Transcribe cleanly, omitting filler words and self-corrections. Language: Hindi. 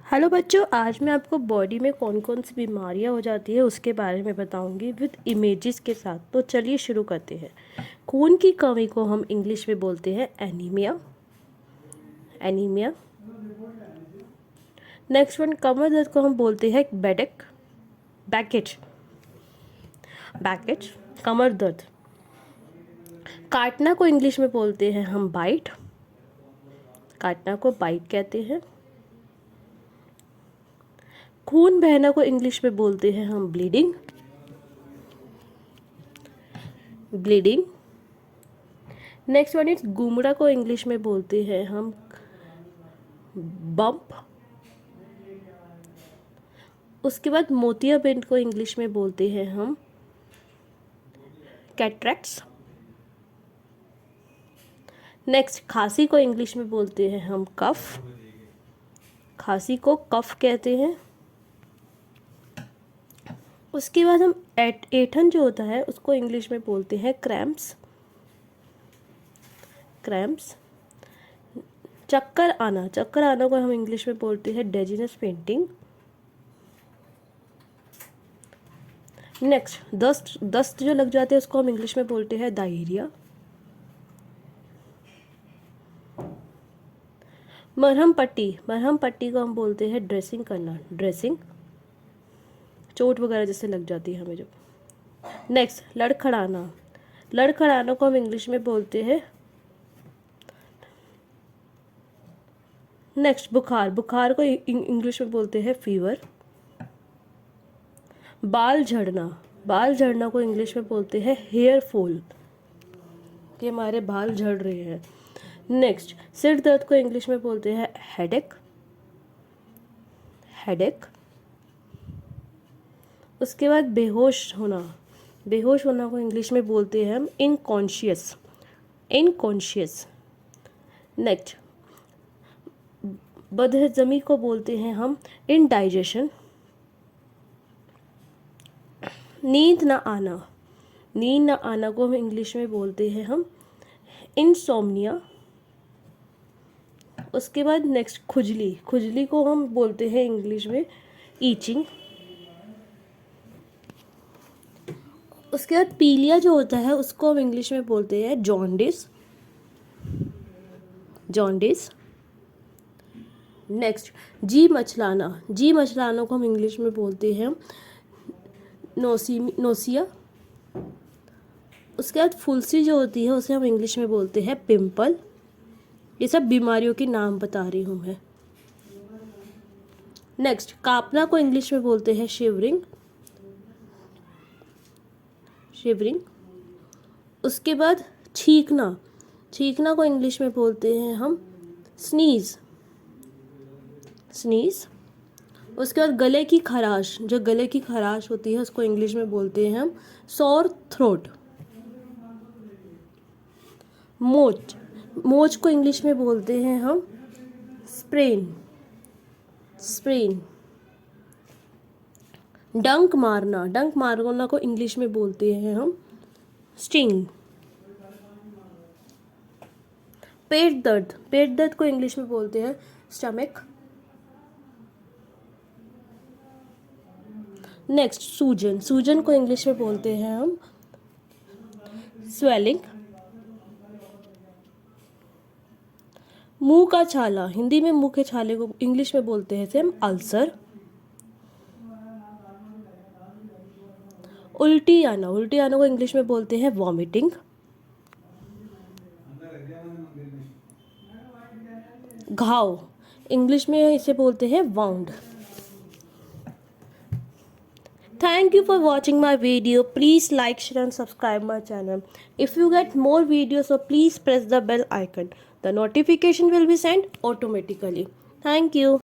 हेलो बच्चों, आज मैं आपको बॉडी में कौन कौन सी बीमारियां हो जाती है उसके बारे में बताऊंगी विद इमेजेस के साथ। तो चलिए शुरू करते हैं। खून की कमी को हम इंग्लिश में बोलते हैं एनीमिया। एनीमिया। नेक्स्ट वन, कमर दर्द को हम बोलते हैं बैडेक। बैकेज। बैकेज, कमर दर्द। काटना को इंग्लिश में बोलते हैं हम बाइट। काटना को बाइट कहते हैं। खून बहना को इंग्लिश में बोलते हैं हम bleeding. Bleeding. Next one is गुमड़ा को इंग्लिश में बोलते हैं हम बम्प। उसके बाद मोतियाबिंद को इंग्लिश में बोलते हैं हम कैटरेक्ट्स। नेक्स्ट, खांसी को इंग्लिश में बोलते हैं हम कफ। खांसी को कफ कहते हैं। उसके बाद हम ऐंठन जो होता है उसको इंग्लिश में बोलते हैं क्रैम्प्स। क्रैम्प्स। चक्कर आना को हम इंग्लिश में बोलते हैं डेजिनस पेंटिंग। नेक्स्ट, दस्त जो लग जाते हैं उसको हम इंग्लिश में बोलते हैं डायरिया। मरहम पट्टी को हम बोलते हैं ड्रेसिंग करना। ड्रेसिंग। चोट वगैरह जैसे लग जाती है हमें जो। नेक्स्ट, लड़खड़ाना को हम इंग्लिश में बोलते हैं। नेक्स्ट, बुखार को इंग्लिश में बोलते हैं फीवर। बाल झड़ना को इंग्लिश में बोलते हैं हेयर फॉल, कि हमारे बाल झड़ रहे हैं। नेक्स्ट, सिर दर्द को इंग्लिश में बोलते हैं हेडेक। हेडेक। उसके बाद बेहोश होना को इंग्लिश में बोलते हैं हम इनकॉन्शियस। इनकॉन्शियस। नेक्स्ट, बदहजमी को बोलते हैं हम इनडाइजेशन। नींद ना आना को हम इंग्लिश में बोलते हैं हम इंसोम्निया। उसके बाद नेक्स्ट, खुजली को हम बोलते हैं इंग्लिश में ईचिंग। उसके बाद पीलिया जो होता है उसको हम इंग्लिश में बोलते हैं जॉन्डिस। जॉन्डिस। नेक्स्ट, जी मचलाना को हम इंग्लिश में बोलते हैं नोसिया। उसके बाद फुलसी जो होती है उसे हम इंग्लिश में बोलते हैं पिंपल। ये सब बीमारियों के नाम बता रही हूँ मैं। नेक्स्ट, कांपना को इंग्लिश में बोलते हैं शिवरिंग। उसके बाद छींकना को इंग्लिश में बोलते हैं हम स्नीज। उसके बाद गले की खराश होती है उसको इंग्लिश में बोलते हैं हम सॉर थ्रोट। मोच को इंग्लिश में बोलते हैं हम स्प्रेन। डंक मारना को इंग्लिश में बोलते हैं हम स्टिंग। पेट दर्द को इंग्लिश में बोलते हैं स्टमक। नेक्स्ट, सूजन को इंग्लिश में बोलते हैं हम स्वेलिंग। मुंह का छाला, हिंदी में मुंह के छाले को इंग्लिश में बोलते हैं हम अल्सर। उल्टी आना को इंग्लिश में बोलते हैं वॉमिटिंग। घाव, इंग्लिश में इसे बोलते हैं wound. Thank you for watching my video. Please like, share and subscribe my channel. If you get more videos, so please press the bell icon. The notification will be sent automatically. Thank you.